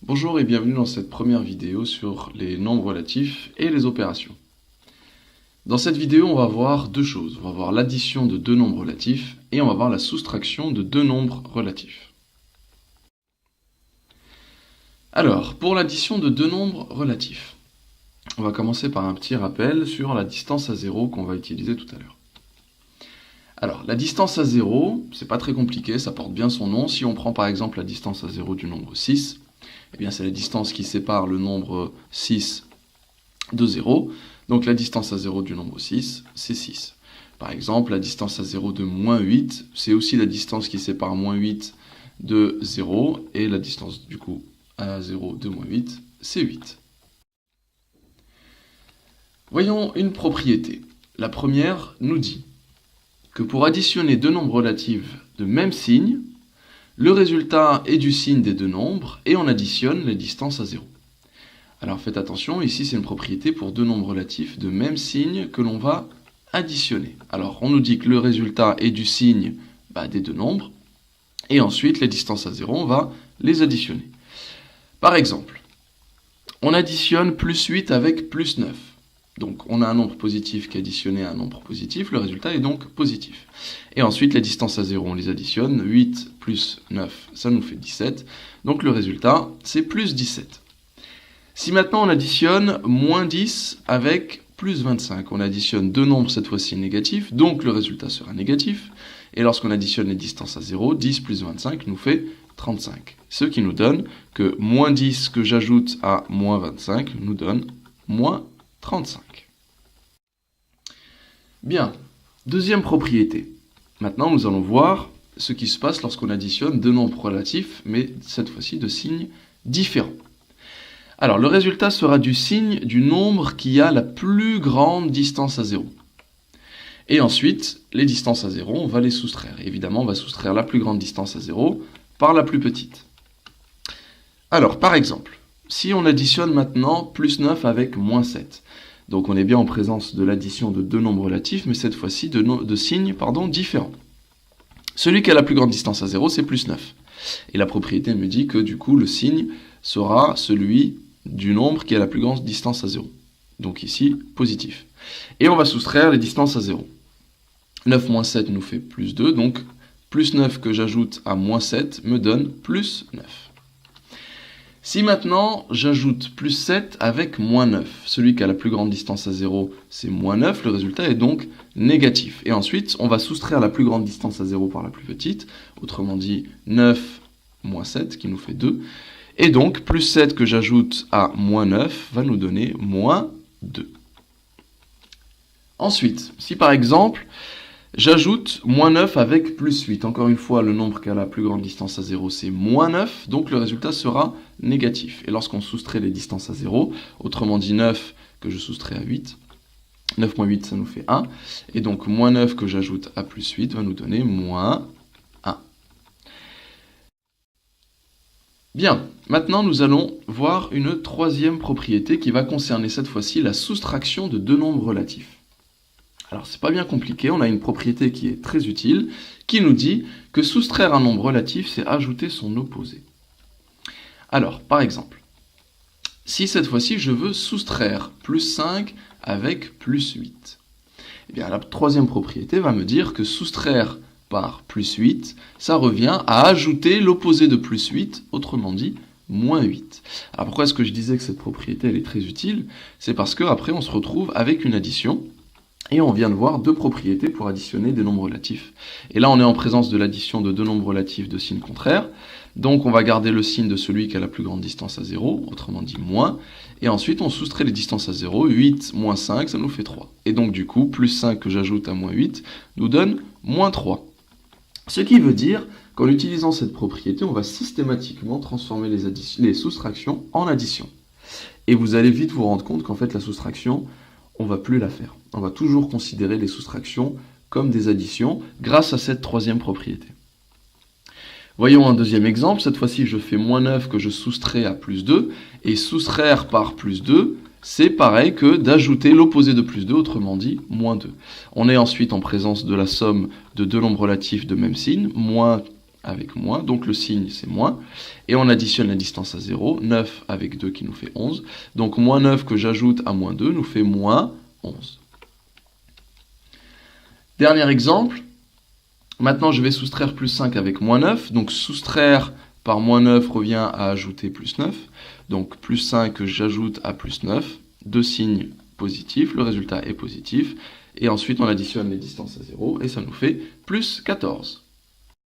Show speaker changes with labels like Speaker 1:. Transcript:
Speaker 1: Bonjour et bienvenue dans cette première vidéo sur les nombres relatifs et les opérations. Dans cette vidéo, on va voir deux choses. On va voir l'addition de deux nombres relatifs et on va voir la soustraction de deux nombres relatifs. Alors, pour l'addition de deux nombres relatifs, on va commencer par un petit rappel sur la distance à 0 qu'on va utiliser tout à l'heure. Alors, la distance à 0, c'est pas très compliqué, ça porte bien son nom. Si on prend par exemple la distance à 0 du nombre 6, eh bien c'est la distance qui sépare le nombre 6 de 0. Donc la distance à 0 du nombre 6, c'est 6. Par exemple, la distance à 0 de moins 8, c'est aussi la distance qui sépare moins 8 de 0. Et la distance du coup à 0 de moins 8, c'est 8. Voyons une propriété. La première nous dit que pour additionner deux nombres relatifs de même signe, le résultat est du signe des deux nombres et on additionne les distances à 0. Alors faites attention, ici c'est une propriété pour deux nombres relatifs de même signe que l'on va additionner. Alors on nous dit que le résultat est du signe des deux nombres et ensuite les distances à 0, on va les additionner. Par exemple, on additionne plus 8 avec plus 9. Donc on a un nombre positif qui est additionné à un nombre positif, le résultat est donc positif. Et ensuite les distances à 0, on les additionne, 8 plus 9, ça nous fait 17, donc le résultat c'est plus 17. Si maintenant on additionne moins 10 avec plus 25, on additionne deux nombres cette fois-ci négatifs, donc le résultat sera négatif, et lorsqu'on additionne les distances à 0, 10 plus 25 nous fait 35. Ce qui nous donne que moins 10 que j'ajoute à moins 25 nous donne moins 35. Bien, deuxième propriété. Maintenant, nous allons voir ce qui se passe lorsqu'on additionne deux nombres relatifs, mais cette fois-ci de signes différents. Alors, le résultat sera du signe du nombre qui a la plus grande distance à 0. Et ensuite, les distances à 0, on va les soustraire. Et évidemment, on va soustraire la plus grande distance à 0 par la plus petite. Alors, par exemple, si on additionne maintenant plus 9 avec moins 7, donc on est bien en présence de l'addition de deux nombres relatifs, mais cette fois-ci de signes différents. Celui qui a la plus grande distance à 0, c'est plus 9. Et la propriété me dit que du coup, le signe sera celui du nombre qui a la plus grande distance à 0. Donc ici, positif. Et on va soustraire les distances à 0. 9 moins 7 nous fait plus 2, donc plus 9 que j'ajoute à moins 7 me donne plus 9. Si maintenant j'ajoute plus 7 avec moins 9, celui qui a la plus grande distance à 0 c'est moins 9, le résultat est donc négatif. Et ensuite on va soustraire la plus grande distance à 0 par la plus petite, autrement dit 9 moins 7 qui nous fait 2. Et donc plus 7 que j'ajoute à moins 9 va nous donner moins 2. Ensuite, si par exemple j'ajoute moins 9 avec plus 8. Encore une fois, le nombre qui a la plus grande distance à 0, c'est moins 9, donc le résultat sera négatif. Et lorsqu'on soustrait les distances à 0, autrement dit 9 que je soustrais à 8, 9 moins 8, ça nous fait 1. Et donc moins 9 que j'ajoute à plus 8 va nous donner moins 1. Bien, maintenant nous allons voir une troisième propriété qui va concerner cette fois-ci la soustraction de deux nombres relatifs. Alors c'est pas bien compliqué, on a une propriété qui est très utile, qui nous dit que soustraire un nombre relatif, c'est ajouter son opposé. Alors, par exemple, si cette fois-ci je veux soustraire plus 5 avec plus 8, eh bien la troisième propriété va me dire que soustraire par plus 8, ça revient à ajouter l'opposé de plus 8, autrement dit, moins 8. Alors pourquoi est-ce que je disais que cette propriété elle est très utile? C'est parce qu'après on se retrouve avec une addition, et on vient de voir deux propriétés pour additionner des nombres relatifs. Et là, on est en présence de l'addition de deux nombres relatifs de signes contraires. Donc, on va garder le signe de celui qui a la plus grande distance à 0, autrement dit moins. Et ensuite, on soustrait les distances à 0. 8 moins 5, ça nous fait 3. Et donc, du coup, plus 5 que j'ajoute à moins 8 nous donne moins 3. Ce qui veut dire qu'en utilisant cette propriété, on va systématiquement transformer les soustractions en addition. Et vous allez vite vous rendre compte qu'en fait, la soustraction, on ne va plus la faire. On va toujours considérer les soustractions comme des additions grâce à cette troisième propriété. Voyons un deuxième exemple. Cette fois-ci, je fais moins 9 que je soustrais à plus 2. Et soustraire par plus 2, c'est pareil que d'ajouter l'opposé de plus 2, autrement dit, moins 2. On est ensuite en présence de la somme de deux nombres relatifs de même signe, moins avec moins, donc le signe c'est moins, et on additionne la distance à 0, 9 avec 2 qui nous fait 11, donc moins 9 que j'ajoute à moins 2 nous fait moins 11. Dernier exemple, maintenant je vais soustraire plus 5 avec moins 9, donc soustraire par moins 9 revient à ajouter plus 9, donc plus 5 que j'ajoute à plus 9, deux signes positifs, le résultat est positif, et ensuite on additionne les distances à 0, et ça nous fait plus 14.